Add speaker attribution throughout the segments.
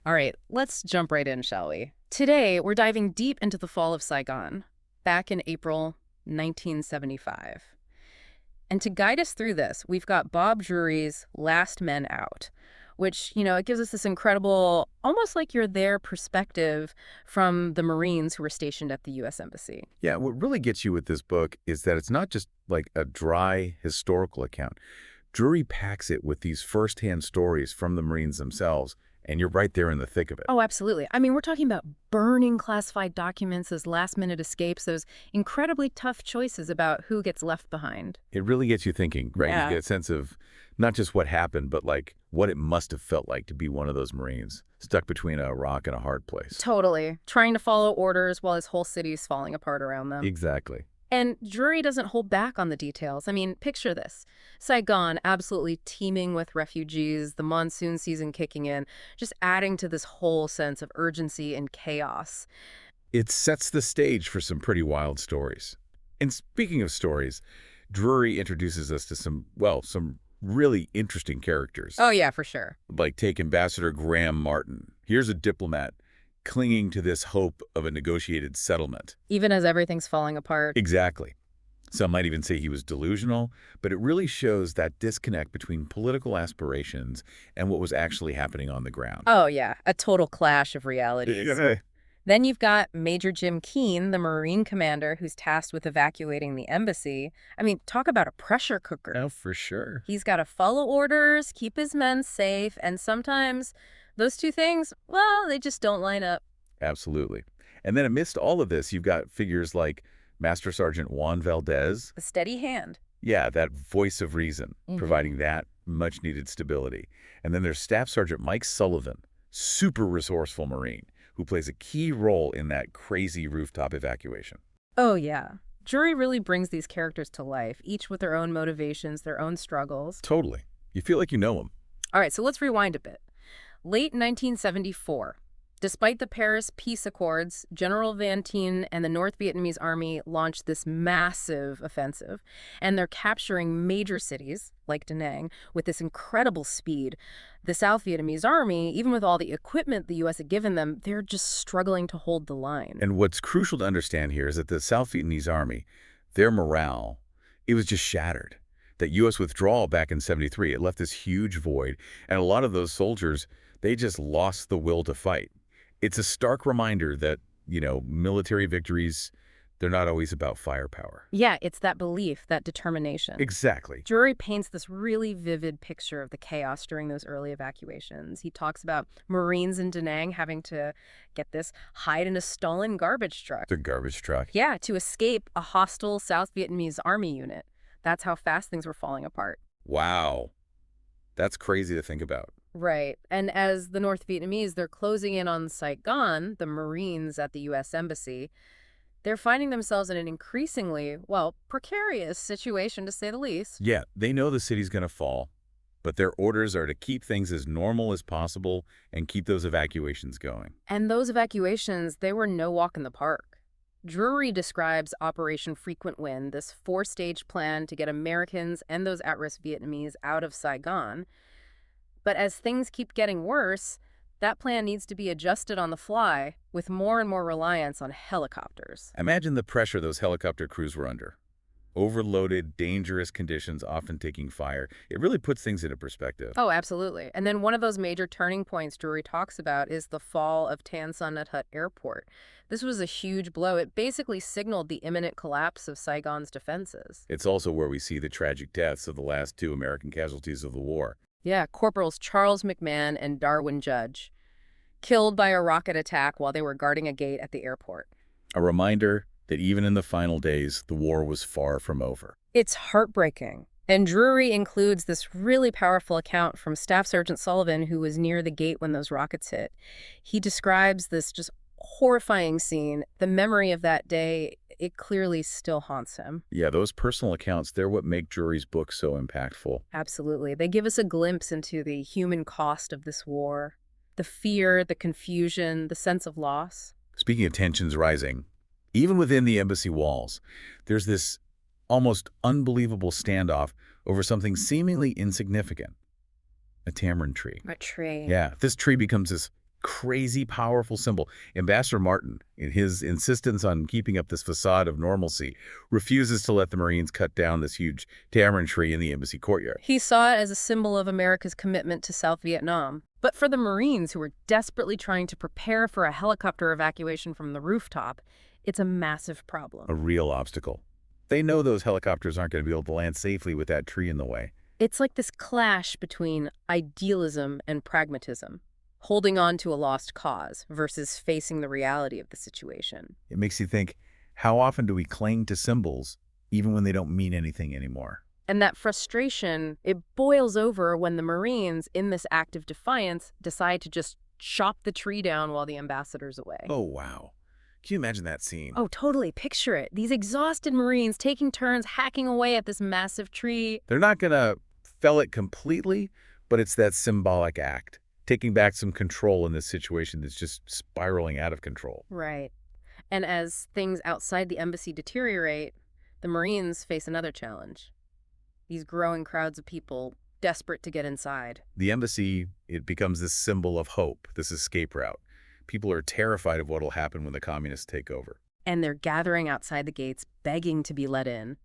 Speaker 1: All right, let's jump right in, shall we? Today, we're diving deep into the fall of Saigon, back in April 1975. And to guide us through this, we've got Bob Drury's Last Men Out, which, it gives us this incredible, almost like you're there perspective from the Marines who were stationed at the U.S. Embassy.
Speaker 2: Yeah, what really gets you with this book is that it's not just like a dry historical account. Drury packs it with these firsthand stories from the Marines themselves, and you're right there in the thick of it.
Speaker 1: Oh, absolutely. I mean, we're talking about burning classified documents, those last-minute escapes, those incredibly tough choices about who gets left behind.
Speaker 2: It really gets you thinking, right? You
Speaker 1: Yeah.
Speaker 2: get a sense of not just what happened, but like what it must have felt like to be one of those Marines stuck between a rock and a hard place.
Speaker 1: Totally. Trying to follow orders while his whole city's falling apart around them.
Speaker 2: Exactly.
Speaker 1: And Drury doesn't hold back on the details. I mean, picture this. Saigon absolutely teeming with refugees, the monsoon season kicking in, just adding to this whole sense of urgency and chaos.
Speaker 2: It sets the stage for some pretty wild stories. And speaking of stories, Drury introduces us to some really interesting characters.
Speaker 1: Oh, yeah, for sure.
Speaker 2: Like take Ambassador Graham Martin. Here's a diplomat clinging to this hope of a negotiated settlement.
Speaker 1: Even as everything's falling apart.
Speaker 2: Exactly. Some might even say he was delusional, but it really shows that disconnect between political aspirations and what was actually happening on the ground.
Speaker 1: Oh, yeah, a total clash of realities.
Speaker 2: Yeah.
Speaker 1: Then you've got Major Jim Keane, the Marine commander who's tasked with evacuating the embassy. I mean, talk about a pressure cooker.
Speaker 2: Oh, for sure.
Speaker 1: He's got to follow orders, keep his men safe, and sometimes those two things, well, they just don't line up.
Speaker 2: Absolutely. And then amidst all of this, you've got figures like Master Sergeant Juan Valdez.
Speaker 1: A steady hand.
Speaker 2: Yeah, that voice of reason, providing that much-needed stability. And then there's Staff Sergeant Mike Sullivan, super resourceful Marine, who plays a key role in that crazy rooftop evacuation.
Speaker 1: Oh, yeah. Jury really brings these characters to life, each with their own motivations, their own struggles.
Speaker 2: Totally. You feel like you know them.
Speaker 1: All right, so let's rewind a bit. Late 1974. Despite the Paris Peace Accords, General Van Tien and the North Vietnamese Army launched this massive offensive, and they're capturing major cities, like Da Nang, with this incredible speed. The South Vietnamese Army, even with all the equipment the U.S. had given them, they're just struggling to hold the line.
Speaker 2: And what's crucial to understand here is that the South Vietnamese Army, their morale, it was just shattered. That U.S. withdrawal back in '73, it left this huge void, and a lot of those soldiers, they just lost the will to fight. It's a stark reminder that, military victories, they're not always about firepower.
Speaker 1: Yeah, it's that belief, that determination.
Speaker 2: Exactly.
Speaker 1: Drury paints this really vivid picture of the chaos during those early evacuations. He talks about Marines in Da Nang having to, get this, hide in a stolen garbage truck.
Speaker 2: The garbage truck.
Speaker 1: Yeah, to escape a hostile South Vietnamese Army unit. That's how fast things were falling apart.
Speaker 2: Wow. That's crazy to think about.
Speaker 1: Right. And as the North Vietnamese, they're closing in on Saigon, the Marines at the U.S. Embassy, they're finding themselves in an increasingly, well, precarious situation, to say the least.
Speaker 2: Yeah, they know the city's going to fall, but their orders are to keep things as normal as possible and keep those evacuations going.
Speaker 1: And those evacuations, they were no walk in the park. Drury describes Operation Frequent Wind, this four-stage plan to get Americans and those at-risk Vietnamese out of Saigon. But as things keep getting worse, that plan needs to be adjusted on the fly with more and more reliance on helicopters.
Speaker 2: Imagine the pressure those helicopter crews were under. Overloaded, dangerous conditions, often taking fire. It really puts things into perspective.
Speaker 1: Oh, absolutely. And then one of those major turning points Drury talks about is the fall of Tan Son Nhut Hut Airport. This was a huge blow. It basically signaled the imminent collapse of Saigon's defenses.
Speaker 2: It's also where we see the tragic deaths of the last two American casualties of the war.
Speaker 1: Yeah, Corporals Charles McMahon and Darwin Judge, killed by a rocket attack while they were guarding a gate at the airport.
Speaker 2: A reminder that even in the final days, the war was far from over.
Speaker 1: It's heartbreaking. And Drury includes this really powerful account from Staff Sergeant Sullivan, who was near the gate when those rockets hit. He describes this just horrifying scene. The memory of that day, it clearly still haunts him.
Speaker 2: Yeah, those personal accounts, they're what make Drury's book so impactful.
Speaker 1: Absolutely. They give us a glimpse into the human cost of this war. The fear, the confusion, the sense of loss.
Speaker 2: Speaking of tensions rising, even within the embassy walls, there's this almost unbelievable standoff over something seemingly insignificant. A tamarind tree.
Speaker 1: A tree.
Speaker 2: Yeah, this tree becomes this crazy powerful symbol. Ambassador Martin, in his insistence on keeping up this facade of normalcy, refuses to let the Marines cut down this huge tamarind tree in the embassy courtyard.
Speaker 1: He saw it as a symbol of America's commitment to South Vietnam. But for the Marines, who were desperately trying to prepare for a helicopter evacuation from the rooftop, it's a massive problem.
Speaker 2: A real obstacle. They know those helicopters aren't going to be able to land safely with that tree in the way.
Speaker 1: It's like this clash between idealism and pragmatism, holding on to a lost cause versus facing the reality of the situation.
Speaker 2: It makes you think, how often do we cling to symbols even when they don't mean anything anymore?
Speaker 1: And that frustration, it boils over when the Marines, in this act of defiance, decide to just chop the tree down while the ambassador's away.
Speaker 2: Oh, wow. Can you imagine that scene?
Speaker 1: Oh, totally. Picture it. These exhausted Marines taking turns hacking away at this massive tree.
Speaker 2: They're not going to fell it completely, but it's that symbolic act, taking back some control in this situation that's just spiraling out of control.
Speaker 1: Right. And as things outside the embassy deteriorate, the Marines face another challenge. These growing crowds of people desperate to get inside.
Speaker 2: The embassy, it becomes this symbol of hope, this escape route. People are terrified of what will happen when the communists take over.
Speaker 1: And they're gathering outside the gates, begging to be let in.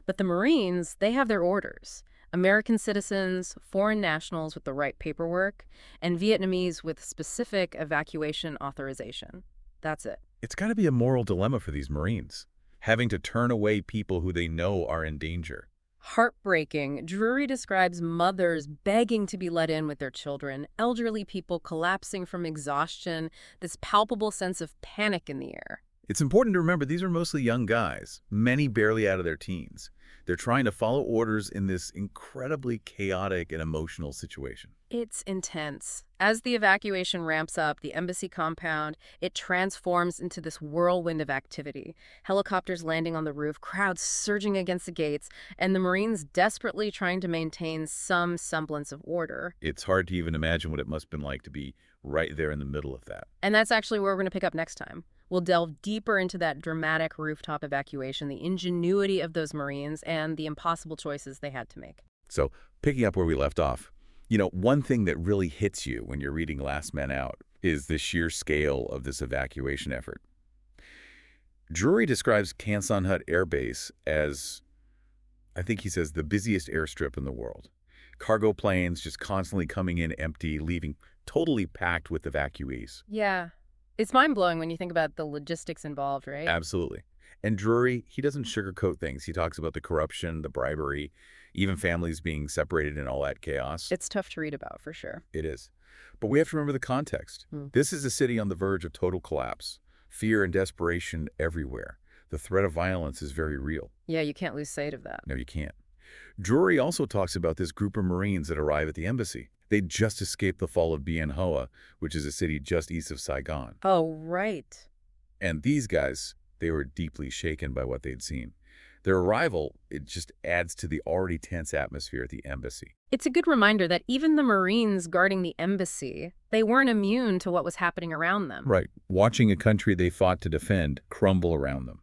Speaker 1: But the Marines, they have their orders. American citizens, foreign nationals with the right paperwork, and Vietnamese with specific evacuation authorization. That's it.
Speaker 2: It's got to be a moral dilemma for these Marines, having to turn away people who they know are in danger.
Speaker 1: Heartbreaking. Drury describes mothers begging to be let in with their children, elderly people collapsing from exhaustion, this palpable sense of panic in the air.
Speaker 2: It's important to remember these are mostly young guys, many barely out of their teens. They're trying to follow orders in this incredibly chaotic and emotional situation.
Speaker 1: It's intense. As the evacuation ramps up, the embassy compound, it transforms into this whirlwind of activity. Helicopters landing on the roof, crowds surging against the gates, and the Marines desperately trying to maintain some semblance of order.
Speaker 2: It's hard to even imagine what it must have been like to be right there in the middle of that.
Speaker 1: And that's actually where we're going to pick up next time. We'll delve deeper into that dramatic rooftop evacuation, the ingenuity of those Marines, and the impossible choices they had to make.
Speaker 2: So, picking up where we left off, one thing that really hits you when you're reading Last Man Out is the sheer scale of this evacuation effort. Drury describes Can Son Hut Air Base as, I think he says, the busiest airstrip in the world. Cargo planes just constantly coming in empty, leaving totally packed with evacuees.
Speaker 1: Yeah. It's mind-blowing when you think about the logistics involved, right?
Speaker 2: Absolutely. And Drury, he doesn't sugarcoat things. He talks about the corruption, the bribery, even families being separated in all that chaos.
Speaker 1: It's tough to read about, for sure.
Speaker 2: It is. But we have to remember the context. This is a city on the verge of total collapse. Fear and desperation everywhere. The threat of violence is very real.
Speaker 1: Yeah, you can't lose sight of that.
Speaker 2: No, you can't. Drury also talks about this group of Marines that arrive at the embassy. They'd just escaped the fall of Bien Hoa, which is a city just east of Saigon.
Speaker 1: Oh, right.
Speaker 2: And these guys, they were deeply shaken by what they'd seen. Their arrival, it just adds to the already tense atmosphere at the embassy.
Speaker 1: It's a good reminder that even the Marines guarding the embassy, they weren't immune to what was happening around them.
Speaker 2: Right. Watching a country they fought to defend crumble around them.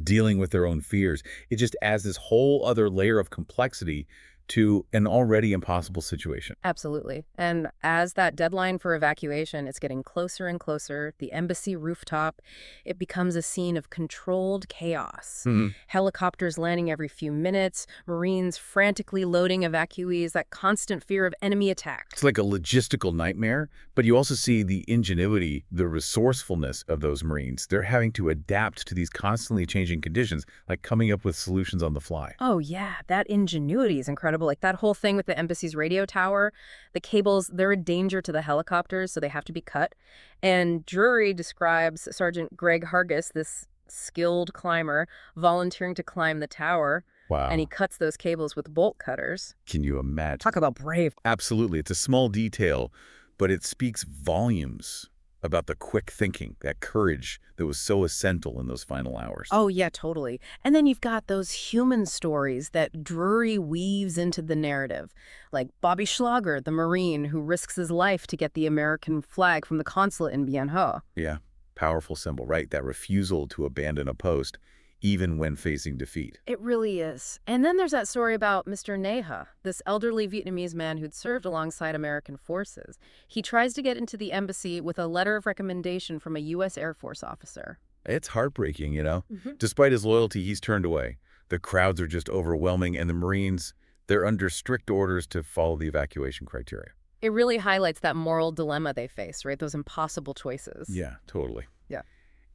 Speaker 2: Dealing with their own fears. It just adds this whole other layer of complexity to an already impossible situation.
Speaker 1: Absolutely. And as that deadline for evacuation is getting closer and closer, the embassy rooftop, it becomes a scene of controlled chaos. Helicopters landing every few minutes, Marines frantically loading evacuees, that constant fear of enemy attack.
Speaker 2: It's like a logistical nightmare, but you also see the ingenuity, the resourcefulness of those Marines. They're having to adapt to these constantly changing conditions, like coming up with solutions on the fly.
Speaker 1: Oh, yeah, that ingenuity is incredible. Like that whole thing with the embassy's radio tower, the cables, they're a danger to the helicopters, so they have to be cut. And Drury describes Sergeant Greg Hargis, this skilled climber, volunteering to climb the tower.
Speaker 2: Wow.
Speaker 1: And he cuts those cables with bolt cutters.
Speaker 2: Can you imagine?
Speaker 1: Talk about brave.
Speaker 2: Absolutely. It's a small detail, but it speaks volumes about the quick thinking, that courage that was so essential in those final hours.
Speaker 1: Oh, yeah, totally. And then you've got those human stories that Drury weaves into the narrative, like Bobby Schlager, the Marine who risks his life to get the American flag from the consulate in Bien Hoa.
Speaker 2: Yeah, powerful symbol, right? That refusal to abandon a post, even when facing defeat.
Speaker 1: It really is. And then there's that story about Mr. Neha, this elderly Vietnamese man who'd served alongside American forces. He tries to get into the embassy with a letter of recommendation from a U.S. Air Force officer.
Speaker 2: It's heartbreaking, you know? Despite his loyalty, he's turned away. The crowds are just overwhelming, and the Marines, they're under strict orders to follow the evacuation criteria.
Speaker 1: It really highlights that moral dilemma they face, right? Those impossible choices.
Speaker 2: Yeah, totally.
Speaker 1: Yeah.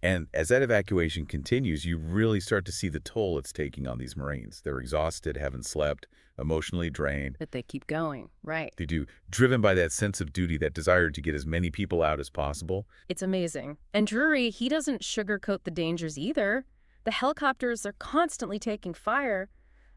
Speaker 2: And as that evacuation continues, you really start to see the toll it's taking on these Marines. They're exhausted, haven't slept, emotionally drained.
Speaker 1: But they keep going, right?
Speaker 2: They do, driven by that sense of duty, that desire to get as many people out as possible.
Speaker 1: It's amazing. And Drury, he doesn't sugarcoat the dangers either. The helicopters are constantly taking fire.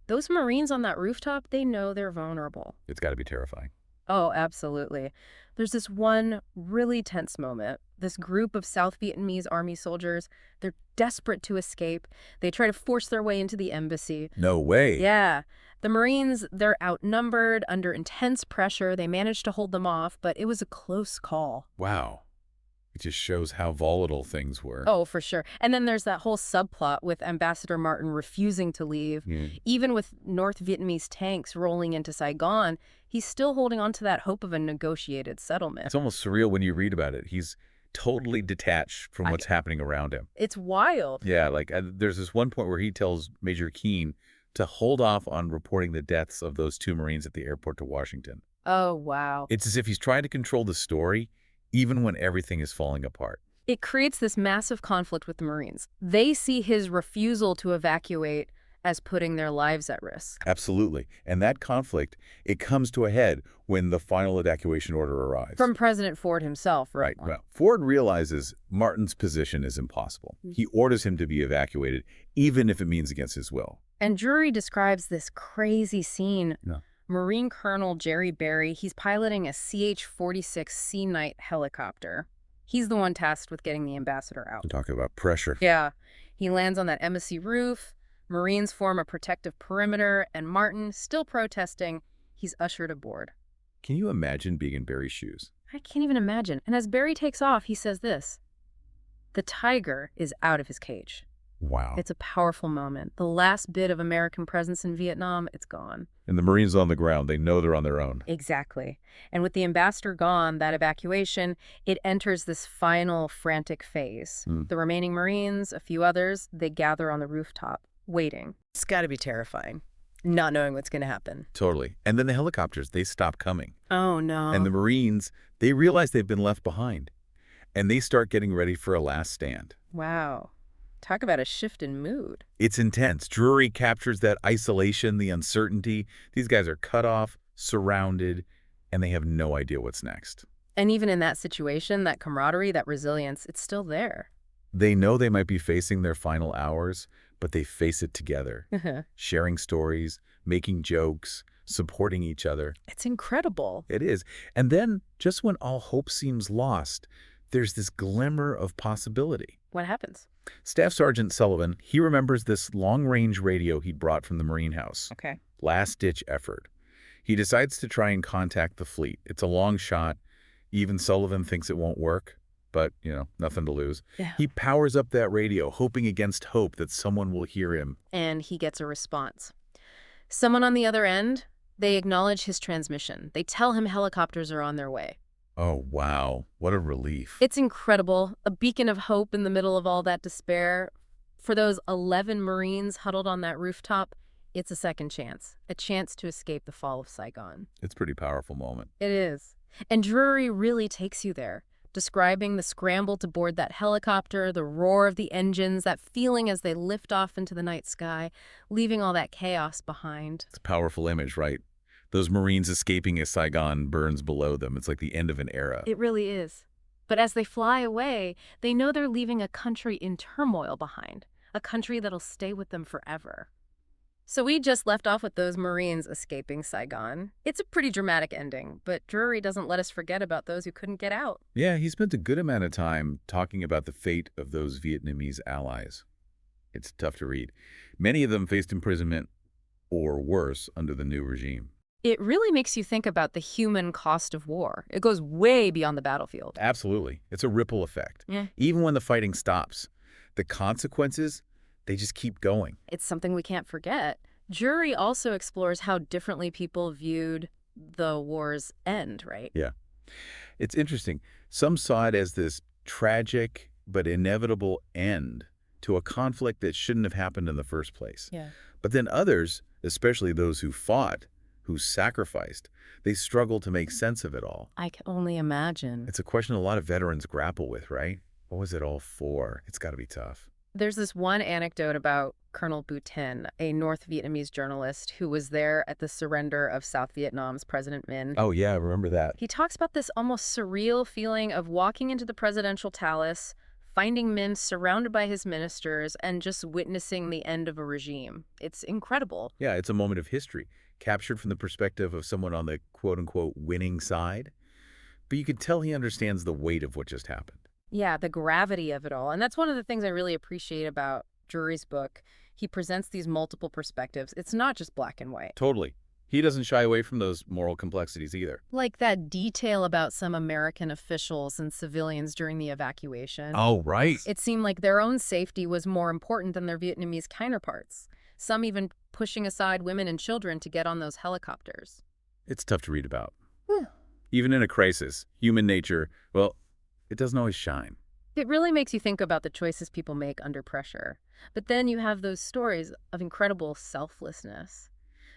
Speaker 1: Those Marines on that rooftop, they know they're vulnerable.
Speaker 2: It's got to be terrifying.
Speaker 1: Oh, absolutely. There's this one really tense moment. This group of South Vietnamese Army soldiers, they're desperate to escape. They try to force their way into the embassy.
Speaker 2: No way.
Speaker 1: Yeah. The Marines, they're outnumbered, under intense pressure. They managed to hold them off, but it was a close call.
Speaker 2: Wow. It just shows how volatile things were.
Speaker 1: Oh, for sure. And then there's that whole subplot with Ambassador Martin refusing to leave.
Speaker 2: Yeah.
Speaker 1: Even with North Vietnamese tanks rolling into Saigon, he's still holding on to that hope of a negotiated settlement.
Speaker 2: It's almost surreal when you read about it. He's totally detached from what's happening around him.
Speaker 1: It's wild.
Speaker 2: Yeah, like there's this one point where he tells Major Keane to hold off on reporting the deaths of those 2 Marines at the airport to Washington.
Speaker 1: Oh, wow.
Speaker 2: It's as if he's trying to control the story, even when everything is falling apart.
Speaker 1: It creates this massive conflict with the Marines. They see his refusal to evacuate as putting their lives at risk.
Speaker 2: Absolutely. And that conflict, it comes to a head when the final evacuation order arrives.
Speaker 1: From President Ford himself, right?
Speaker 2: Well, Ford realizes Martin's position is impossible. He orders him to be evacuated, even if it means against his will.
Speaker 1: And Drury describes this crazy scene.
Speaker 2: Yeah.
Speaker 1: Marine Colonel Jerry Berry, he's piloting a CH-46 Sea Knight helicopter. He's the one tasked with getting the ambassador out.
Speaker 2: I'm talking about pressure.
Speaker 1: Yeah. He lands on that embassy roof. Marines form a protective perimeter, and Martin, still protesting, he's ushered aboard.
Speaker 2: Can you imagine being in Barry's shoes?
Speaker 1: I can't even imagine. And as Berry takes off, he says this: "The tiger is out of his cage."
Speaker 2: Wow.
Speaker 1: It's a powerful moment. The last bit of American presence in Vietnam, it's gone.
Speaker 2: And the Marines on the ground, they know they're on their own.
Speaker 1: Exactly. And with the ambassador gone, that evacuation, it enters this final frantic phase. The remaining Marines, a few others, they gather on the rooftop, waiting. It's got to be terrifying, not knowing what's going to happen.
Speaker 2: Totally. And then the helicopters, they stop coming.
Speaker 1: Oh, no.
Speaker 2: And the Marines, they realize they've been left behind. And they start getting ready for a last stand.
Speaker 1: Wow. Talk about a shift in mood.
Speaker 2: It's intense. Drury captures that isolation, the uncertainty. These guys are cut off, surrounded, and they have no idea what's next.
Speaker 1: And even in that situation, that camaraderie, that resilience, it's still there.
Speaker 2: They know they might be facing their final hours, but they face it together, sharing stories, making jokes, supporting each other.
Speaker 1: It's incredible.
Speaker 2: It is. And then, just when all hope seems lost, there's this glimmer of possibility.
Speaker 1: What happens?
Speaker 2: Staff Sergeant Sullivan, he remembers this long-range radio he'd brought from the Marine House.
Speaker 1: Okay.
Speaker 2: Last-ditch effort. He decides to try and contact the fleet. It's a long shot. Even Sullivan thinks it won't work, but, you know, nothing to lose.
Speaker 1: Yeah.
Speaker 2: He powers up that radio, hoping against hope that someone will hear him.
Speaker 1: And he gets a response. Someone on the other end, they acknowledge his transmission. They tell him helicopters are on their way.
Speaker 2: Oh, wow. What a relief.
Speaker 1: It's incredible. A beacon of hope in the middle of all that despair. For those 11 Marines huddled on that rooftop, it's a second chance. A chance to escape the fall of Saigon.
Speaker 2: It's a pretty powerful moment.
Speaker 1: It is. And Drury really takes you there, describing the scramble to board that helicopter, the roar of the engines, that feeling as they lift off into the night sky, leaving all that chaos behind.
Speaker 2: It's a powerful image, right? Those Marines escaping as Saigon burns below them. It's like the end of an era.
Speaker 1: It really is. But as they fly away, they know they're leaving a country in turmoil behind, a country that'll stay with them forever. So we just left off with those Marines escaping Saigon. It's a pretty dramatic ending, but Drury doesn't let us forget about those who couldn't get out.
Speaker 2: Yeah, he spent a good amount of time talking about the fate of those Vietnamese allies. It's tough to read. Many of them faced imprisonment or worse under the new regime.
Speaker 1: It really makes you think about the human cost of war. It goes way beyond the battlefield.
Speaker 2: Absolutely. It's a ripple effect.
Speaker 1: Yeah.
Speaker 2: Even when the fighting stops, the consequences, They just keep going.
Speaker 1: It's something we can't forget. Jury also explores how differently people viewed the war's end, right?
Speaker 2: Yeah. It's interesting. Some saw it as this tragic but inevitable end to a conflict that shouldn't have happened in the first place.
Speaker 1: Yeah.
Speaker 2: But then others, especially those who fought, who sacrificed, they struggled to make sense of it all.
Speaker 1: I can only imagine.
Speaker 2: It's a question a lot of veterans grapple with, right? What was it all for? It's got to be tough.
Speaker 1: There's this one anecdote about Colonel Bu Tin, a North Vietnamese journalist who was there at the surrender of South Vietnam's President Minh.
Speaker 2: Oh, yeah, I remember that.
Speaker 1: He talks about this almost surreal feeling of walking into the presidential palace, finding Minh surrounded by his ministers, and just witnessing the end of a regime. It's incredible.
Speaker 2: Yeah, it's a moment of history, captured from the perspective of someone on the quote-unquote winning side. But you could tell he understands the weight of what just happened.
Speaker 1: Yeah, the gravity of it all. And that's one of the things I really appreciate about Drury's book. He presents these multiple perspectives. It's not just black and white.
Speaker 2: Totally. He doesn't shy away from those moral complexities either.
Speaker 1: Like that detail about some American officials and civilians during the evacuation.
Speaker 2: Oh, right.
Speaker 1: It seemed like their own safety was more important than their Vietnamese counterparts. Some even pushing aside women and children to get on those helicopters.
Speaker 2: It's tough to read about. Even in a crisis, human nature, well, it doesn't always shine.
Speaker 1: It really makes you think about the choices people make under pressure. But then you have those stories of incredible selflessness.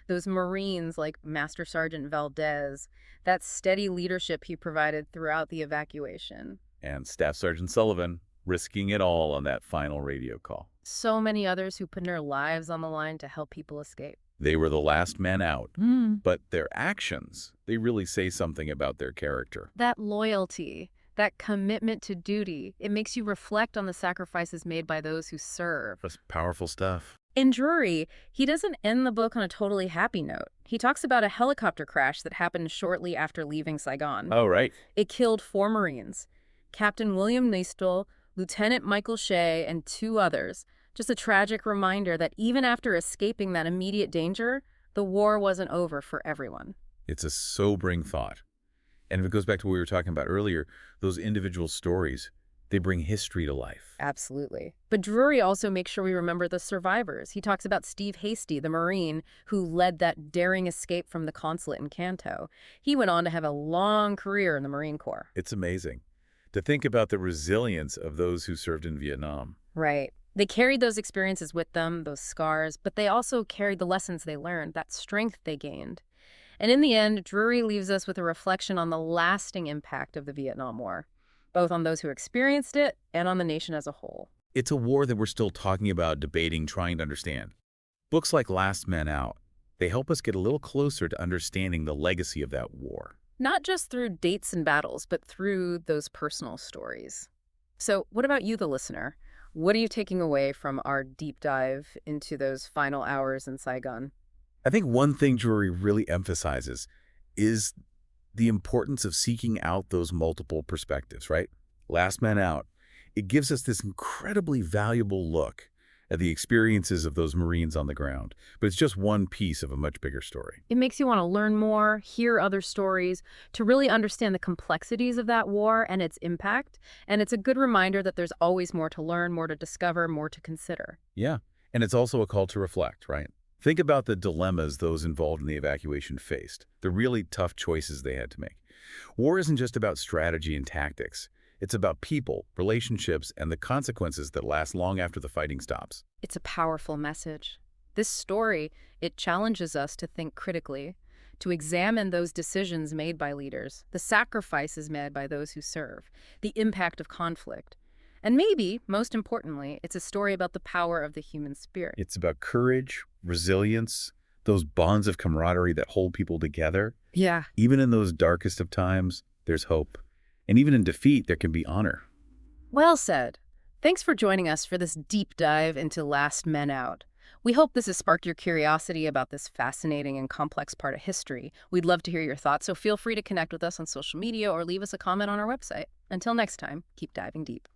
Speaker 1: Those Marines like Master Sergeant Valdez, that steady leadership he provided throughout the evacuation.
Speaker 2: And Staff Sergeant Sullivan risking it all on that final radio call.
Speaker 1: So many others who put their lives on the line to help people escape.
Speaker 2: They were the last men out, but their actions, they really say something about their character.
Speaker 1: That loyalty, that commitment to duty, it makes you reflect on the sacrifices made by those who serve.
Speaker 2: That's powerful stuff.
Speaker 1: In Drury, he doesn't end the book on a totally happy note. He talks about a helicopter crash that happened shortly after leaving Saigon.
Speaker 2: Oh, right.
Speaker 1: It killed 4 Marines, Captain William Neistel, Lieutenant Michael Shea, and 2 others. Just a tragic reminder that even after escaping that immediate danger, the war wasn't over for everyone.
Speaker 2: It's a sobering thought. And if it goes back to what we were talking about earlier, those individual stories, they bring history to life.
Speaker 1: Absolutely. But Drury also makes sure we remember the survivors. He talks about Steve Hasty, the Marine who led that daring escape from the consulate in Kanto. He went on to have a long career in the Marine Corps.
Speaker 2: It's amazing to think about the resilience of those who served in Vietnam.
Speaker 1: Right. They carried those experiences with them, those scars, but they also carried the lessons they learned, that strength they gained. And in the end, Drury leaves us with a reflection on the lasting impact of the Vietnam War, both on those who experienced it and on the nation as a whole.
Speaker 2: It's a war that we're still talking about, debating, trying to understand. Books like Last Man Out, they help us get a little closer to understanding the legacy of that war.
Speaker 1: Not just through dates and battles, but through those personal stories. So what about you, the listener? What are you taking away from our deep dive into those final hours in Saigon?
Speaker 2: I think one thing Drury really emphasizes is the importance of seeking out those multiple perspectives, right? Last Man Out, it gives us this incredibly valuable look at the experiences of those Marines on the ground, but it's just one piece of a much bigger story.
Speaker 1: It makes you want to learn more, hear other stories, to really understand the complexities of that war and its impact. And it's a good reminder that there's always more to learn, more to discover, more to consider.
Speaker 2: Yeah, and it's also a call to reflect, right? Think about the dilemmas those involved in the evacuation faced, the really tough choices they had to make. War isn't just about strategy and tactics. It's about people, relationships, and the consequences that last long after the fighting stops.
Speaker 1: It's a powerful message. This story, it challenges us to think critically, to examine those decisions made by leaders, the sacrifices made by those who serve, the impact of conflict. And maybe, most importantly, it's a story about the power of the human spirit.
Speaker 2: It's about courage, resilience, those bonds of camaraderie that hold people together.
Speaker 1: Yeah.
Speaker 2: Even in those darkest of times, there's hope. And even in defeat, there can be honor.
Speaker 1: Well said. Thanks for joining us for this deep dive into Last Men Out. We hope this has sparked your curiosity about this fascinating and complex part of history. We'd love to hear your thoughts, so feel free to connect with us on social media or leave us a comment on our website. Until next time, keep diving deep.